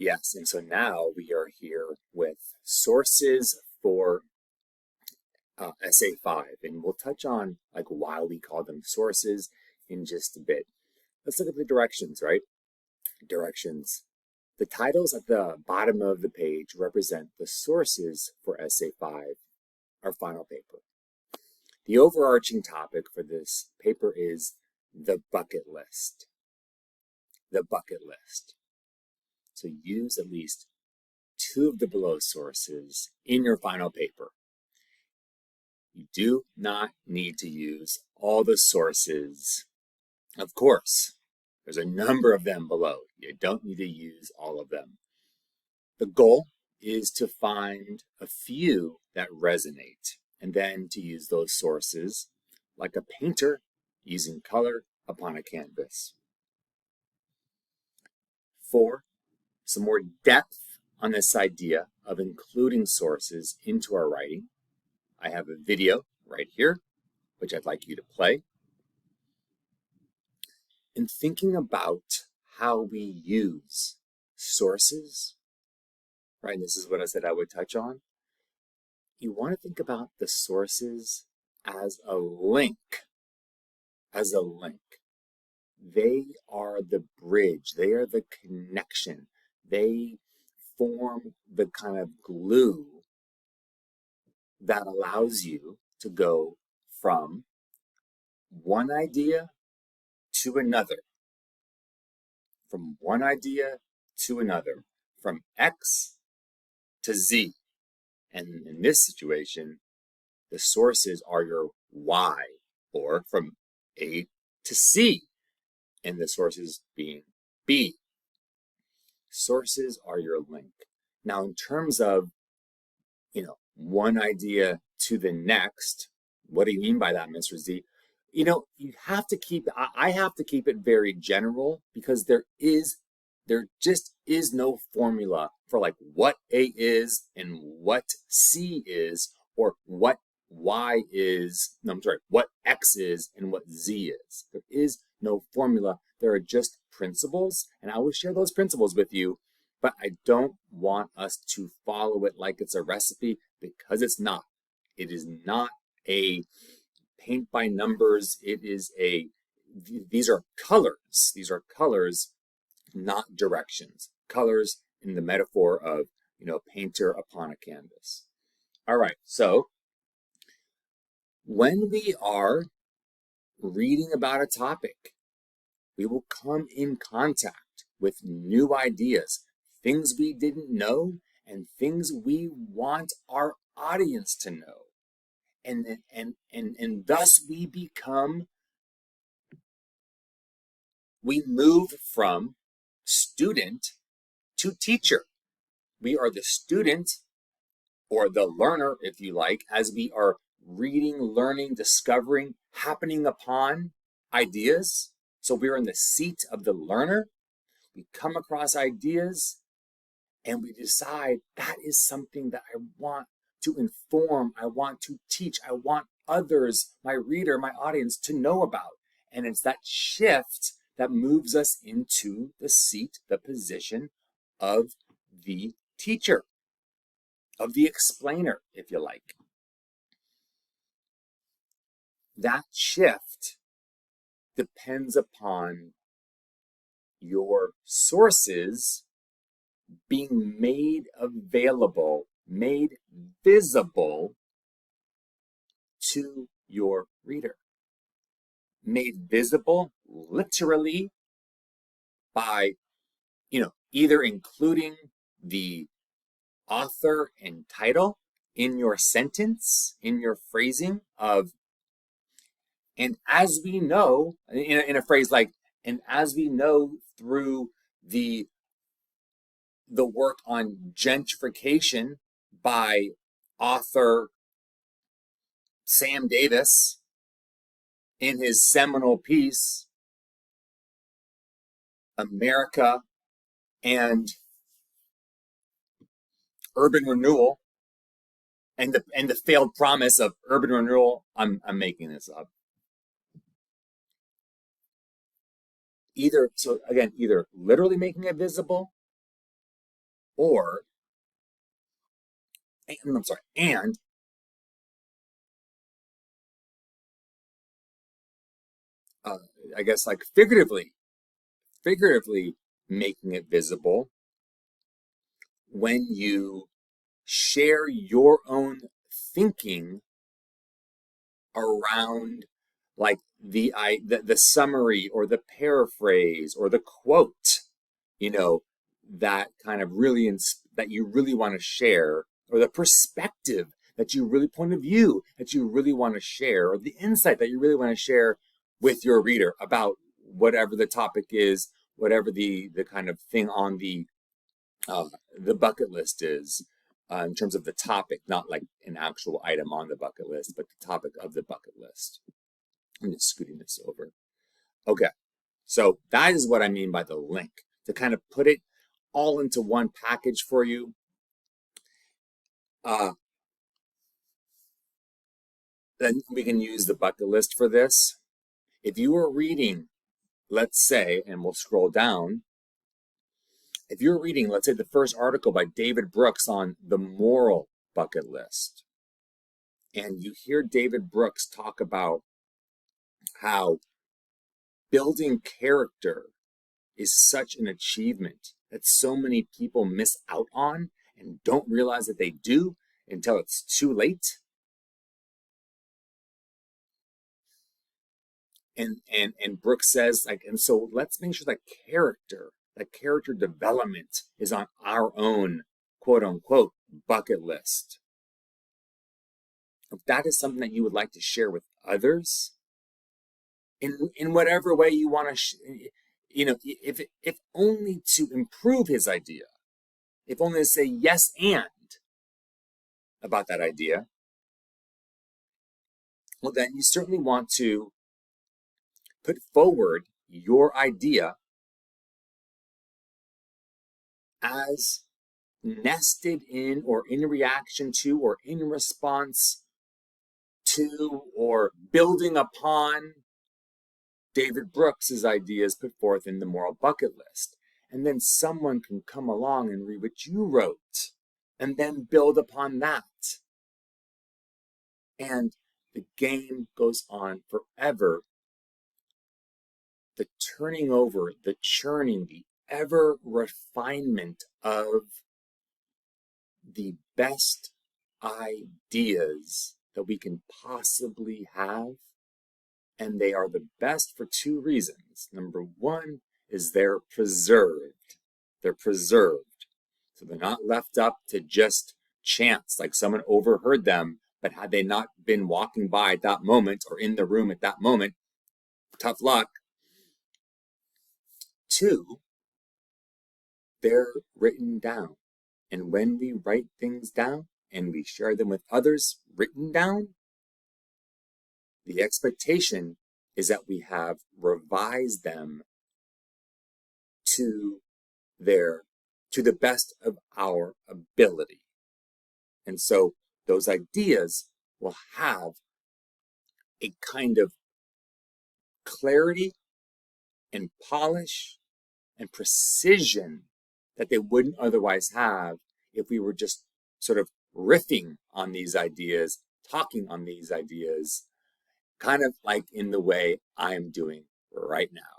Yes, and so now we are here with sources for Essay 5, and we'll touch on like why we call them sources in just a bit. Let's look at the directions, right? Directions. The titles at the bottom of the page represent the sources for Essay 5, our final paper. The overarching topic for this paper is the bucket list. The bucket list. So use at least two of the below sources in your final paper. You do not need to use all the sources. Of course, there's a number of them below. You don't need to use all of them. The goal is to find a few that resonate and then to use those sources like a painter using color upon a canvas. 4, some more depth on this idea of including sources into our writing. I have a video right here, which I'd like you to play. In thinking about how we use sources, right, this is what I said I would touch on, you want to think about the sources as a link, as a link. They are the bridge, they are the connection, they form the kind of glue that allows you to go from one idea to another, from one idea to another, from X to Z. And in this situation, the sources are your Y, or from A to C, and the sources being B. Sources are your link. Now, in terms of, one idea to the next, what do you mean by that, Mr. Z? You have to keep, I have to keep it very general because there just is no formula for like what A is and what C is, or what Y is, no, I'm sorry, what X is and what Z is. There is no formula. There are just principles, and I will share those principles with you, but I don't want us to follow it like it's a recipe because it's not. It is not a paint by numbers. These are colors. These are colors, not directions. Colors in the metaphor of, painter upon a canvas. All right, so when we are reading about a topic, we will come in contact with new ideas, things we didn't know, and things we want our audience to know. And thus we move from student to teacher. We are the student, or the learner, if you like, as we are reading, learning, discovering, happening upon ideas. So we're in the seat of the learner. We come across ideas and we decide that is something that I want to inform, I want to teach, I want others, my reader, my audience, to know about. And it's that shift that moves us into the seat, the position of the teacher, of the explainer, if you like. That shift depends upon your sources being made available, made visible to your reader. Made visible literally by, either including the author and title in your sentence, in your phrasing of, and as we know, in a phrase like, and as we know through the work on gentrification by author Sam Davis in his seminal piece, America and Urban Renewal, and the failed promise of urban renewal. I'm making this up. Either literally making it visible, or, I'm sorry, and I guess like figuratively making it visible when you share your own thinking around like the summary or the paraphrase or the quote, you know, that kind of really that you really want to share, or the perspective that you really point of view that you really want to share, or the insight that you really want to share with your reader about whatever the topic is, whatever the kind of thing on the bucket list is, in terms of the topic, not like an actual item on the bucket list, but the topic of the bucket list. I'm just scooting this over. Okay, so that is what I mean by the link, to kind of put it all into one package for you. Then we can use the bucket list for this. If you are reading, let's say, and we'll scroll down, if you're reading, let's say, the first article by David Brooks on the moral bucket list, and you hear David Brooks talk about how building character is such an achievement that so many people miss out on and don't realize that they do until it's too late. And Brooks says, like, and so let's make sure that character development is on our own quote unquote bucket list. If that is something that you would like to share with others, in whatever way you want to, if only to improve his idea, if only to say yes and about that idea, well, then you certainly want to put forward your idea as nested in, or in reaction to, or in response to, or building upon David Brooks's ideas put forth in the moral bucket list. And then someone can come along and read what you wrote and then build upon that. And the game goes on forever. The turning over, the churning, the ever refinement of the best ideas that we can possibly have. And they are the best for two reasons. Number one is they're preserved. They're preserved. So they're not left up to just chance, like someone overheard them, but had they not been walking by at that moment or in the room at that moment, tough luck. Two, they're written down. And when we write things down and we share them with others written down, the expectation is that we have revised them to the best of our ability. And so those ideas will have a kind of clarity and polish and precision that they wouldn't otherwise have if we were just sort of riffing on these ideas, talking on these ideas, kind of like in the way I am doing right now.